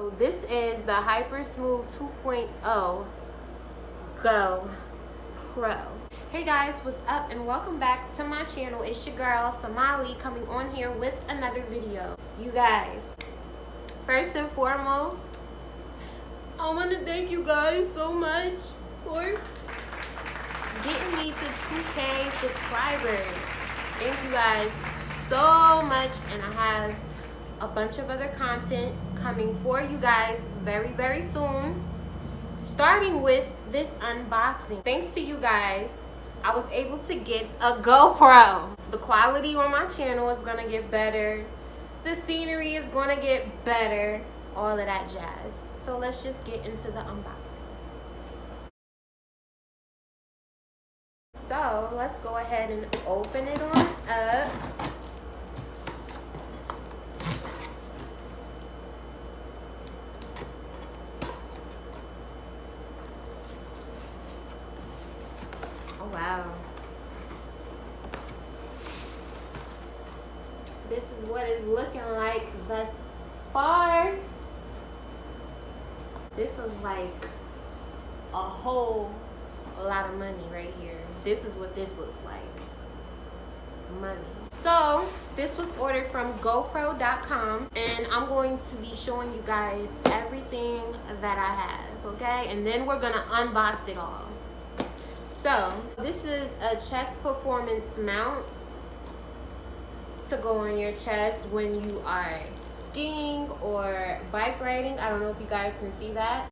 So this is the HyperSmooth 2.0 GoPro. Hey guys, what's up and welcome back to my channel. It's your girl Somali coming on here with another video. You guys, first and foremost, I want to thank you guys so much for getting me to 2K subscribers. Thank you guys so much, and I have a bunch of other content coming for you guys very soon, starting with this unboxing. Thanks to you guys, I was able to get a GoPro. The quality on my channel is gonna get better, the scenery is gonna get better, all of that jazz. So let's just get into the unboxing. So let's go ahead and open it on up. Oh wow. This is what it's looking like thus far. This is like a whole lot of money right here. This is what this looks like. Money. So this was ordered from GoPro.com, and I'm going to be showing you guys everything that I have, okay? And then we're gonna unbox it all. So this is a chest performance mount to go on your chest when you are skiing or bike riding. I don't know if you guys can see that.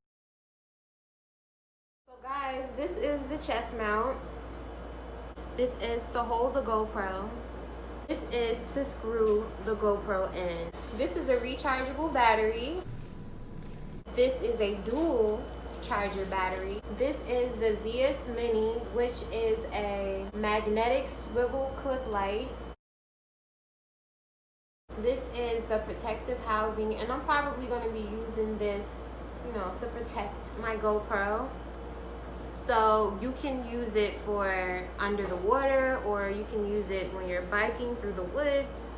So guys, this is the chest mount. This is to hold the GoPro. This is to screw the GoPro in. This is a rechargeable battery. This is a dual charger battery. This is the ZS Mini, which is a magnetic swivel clip light. This is the protective housing, and I'm probably going to be using this, you know, to protect my GoPro. So you can use it for under the water, or you can use it when you're biking through the woods.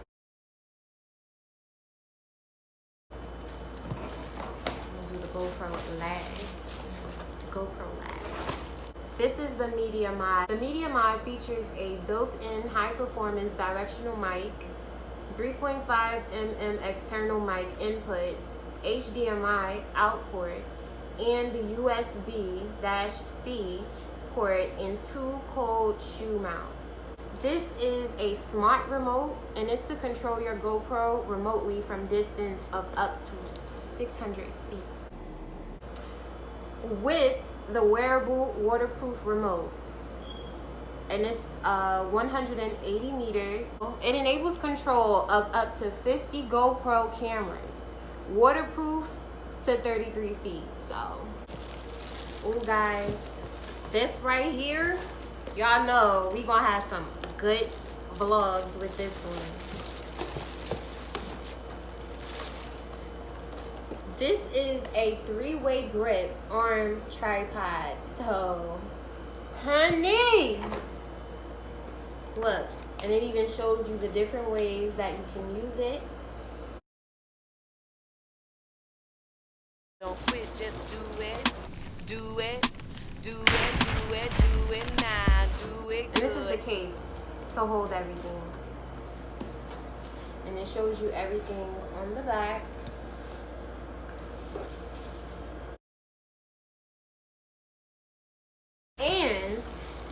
I'm gonna do the GoPro last. This is the Media Mod. The Media Mod features a built-in high-performance directional mic, 3.5 mm external mic input, HDMI out port, and the USB-C port and 2 cold shoe mounts. This is a smart remote, and it's to control your GoPro remotely from distance of up to 600 feet. With the wearable waterproof remote, and it's 180 meters. It enables control of up to 50 GoPro cameras, waterproof to 33 feet. So, oh guys, this right here, y'all know we gonna have some good vlogs with this one. This is a 3-way grip arm tripod. So, honey, look, and it even shows you the different ways that you can use it. Don't quit, just do it, do it, do it, do it, do it now, do it good. And this is the case to hold everything. And it shows you everything on the back. And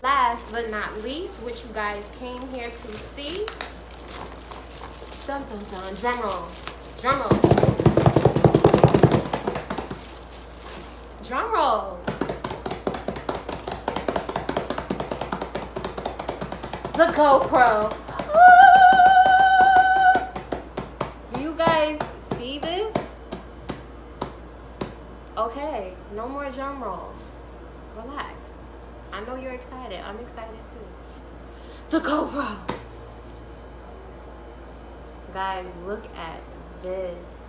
last but not least, which you guys came here to see, dun dun dun, drum roll, drum roll, drum roll. The GoPro. Do you guys see this? Okay, no more drum roll. Relax. I know you're excited. I'm excited too. The GoPro. Guys, look at this.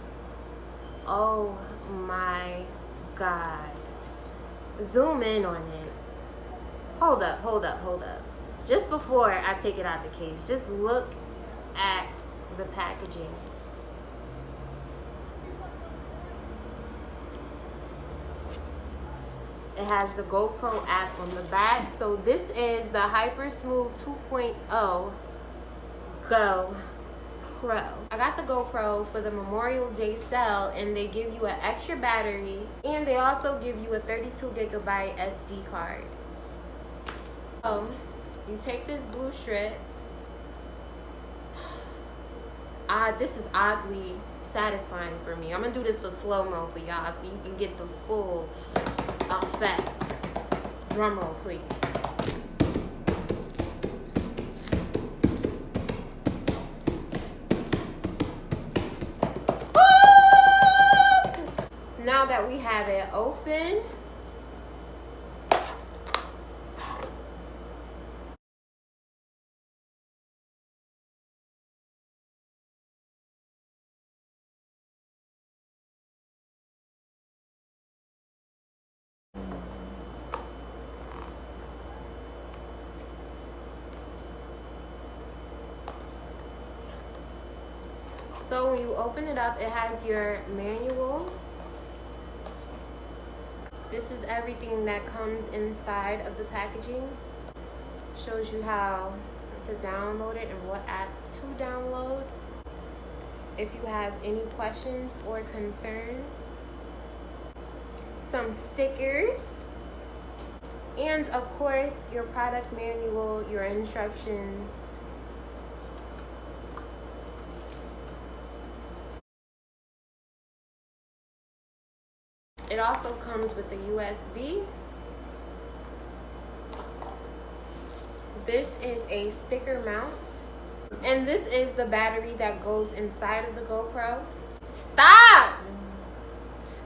Oh my God. Zoom in on it. Hold up. Just before I take it out the case, just look at the packaging. It has the GoPro app on the back. So this is the HyperSmooth 2.0 GoPro. I got the GoPro for the Memorial Day sale, and they give you an extra battery, and they also give you a 32GB SD card. So you take this blue strip. This is oddly satisfying for me. I'm gonna do this for slow-mo for y'all so you can get the full effect. Drum roll, please. Woo! Now that we have it open, so when you open it up, it has your manual. This is everything that comes inside of the packaging. Shows you how to download it and what apps to download. If you have any questions or concerns. Some stickers. And of course, your product manual, your instructions. It also comes with a USB. This is a sticker mount. And this is the battery that goes inside of the GoPro. Stop!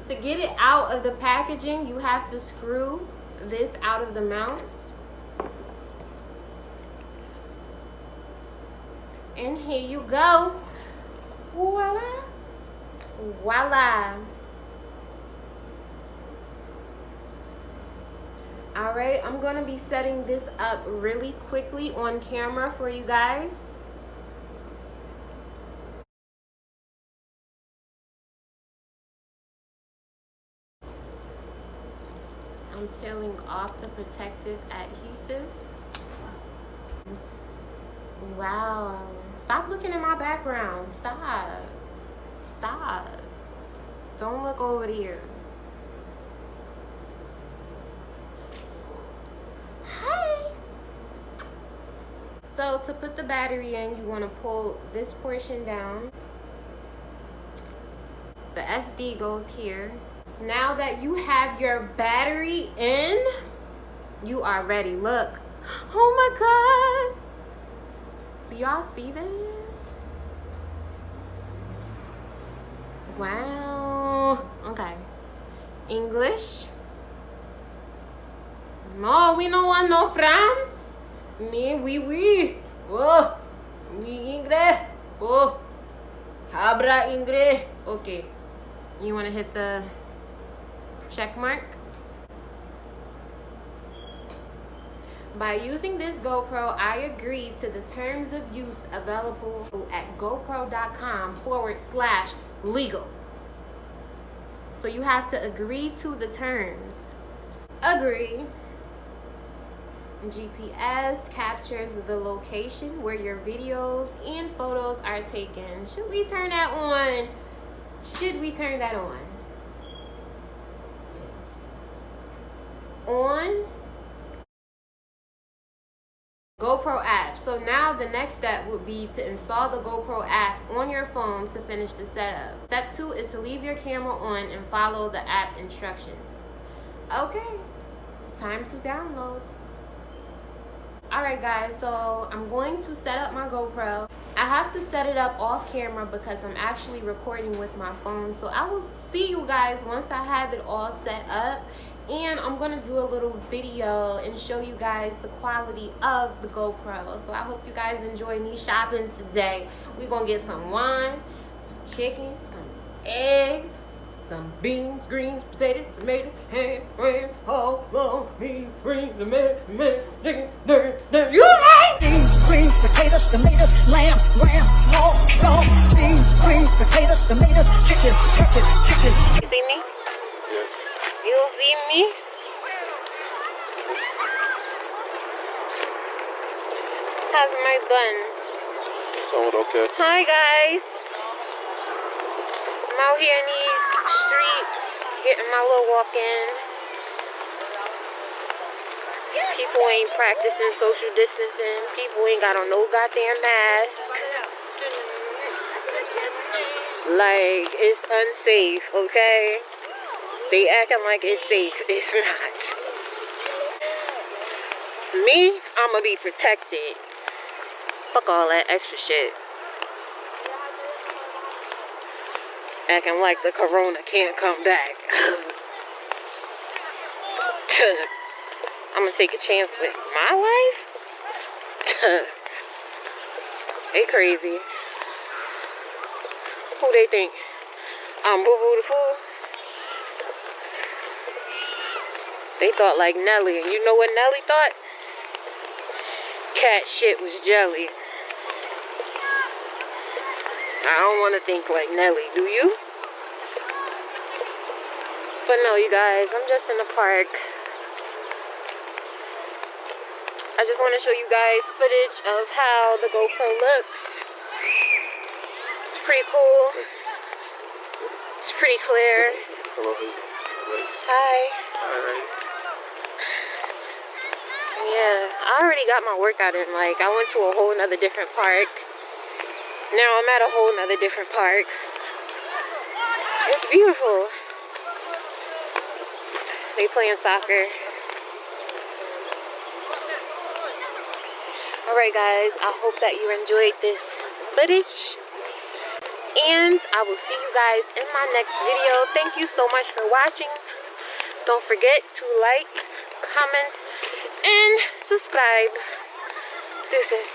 To get it out of the packaging, you have to screw this out of the mount. And here you go. Voila. Voila. All right, I'm gonna be setting this up really quickly on camera for you guys. I'm peeling off the protective adhesive. Wow, stop looking at my background, stop. Stop, don't look over there. So to put the battery in, you want to pull this portion down. The SD goes here. Now that you have your battery in, you are ready. Look. Oh my God. Do y'all see this? Wow. Okay. English. No, we don't want no France. Me, oui. Oh, mi English. Oh, habla English. Okay. You want to hit the check mark? By using this GoPro, I agree to the terms of use available at gopro.com/legal. So you have to agree to the terms. Agree. GPS captures the location where your videos and photos are taken. Should we turn that on? Should we turn that on? On GoPro app. So now the next step would be to install the GoPro app on your phone to finish the setup. Step 2 is to leave your camera on and follow the app instructions. Okay, time to download. Alright guys, so I'm going to set up my GoPro. I have to set it up off camera because I'm actually recording with my phone. So I will see you guys once I have it all set up. And I'm going to do a little video and show you guys the quality of the GoPro. So I hope you guys enjoy me shopping today. We're going to get some wine, some chicken, some eggs, some beans, greens, potatoes, tomato, ham, ram, whole, long, meat, greens, tomato, chicken, you right? Beans, greens, potatoes, tomatoes, lamb, ram, long, beans, greens, potatoes, tomatoes, chicken. You see me? You see me? How's my bun? Somewhat okay. Hi guys. I'm out here in these streets getting my little walk in. People ain't practicing social distancing. People ain't got on no goddamn mask. Like, it's unsafe, okay? They acting like it's safe. It's not. Me, I'ma be protected. Fuck all that extra shit. Acting like the corona can't come back. I'm gonna take a chance with my life? They crazy. Who they think? I'm Boo Boo the Fool? They thought like Nelly, and you know what Nelly thought? Cat shit was jelly. I don't want to think like Nelly, do you? But no, you guys, I'm just in the park. I just want to show you guys footage of how the GoPro looks. It's pretty cool. It's pretty clear. Hello. Hi. Alright. Yeah, I already got my workout in. Like, I went to a whole nother different park. Now I'm at a whole nother different park. It's beautiful. They playing soccer. Alright guys, I hope that you enjoyed this footage. And I will see you guys in my next video. Thank you so much for watching. Don't forget to like, comment, and subscribe. Deuces.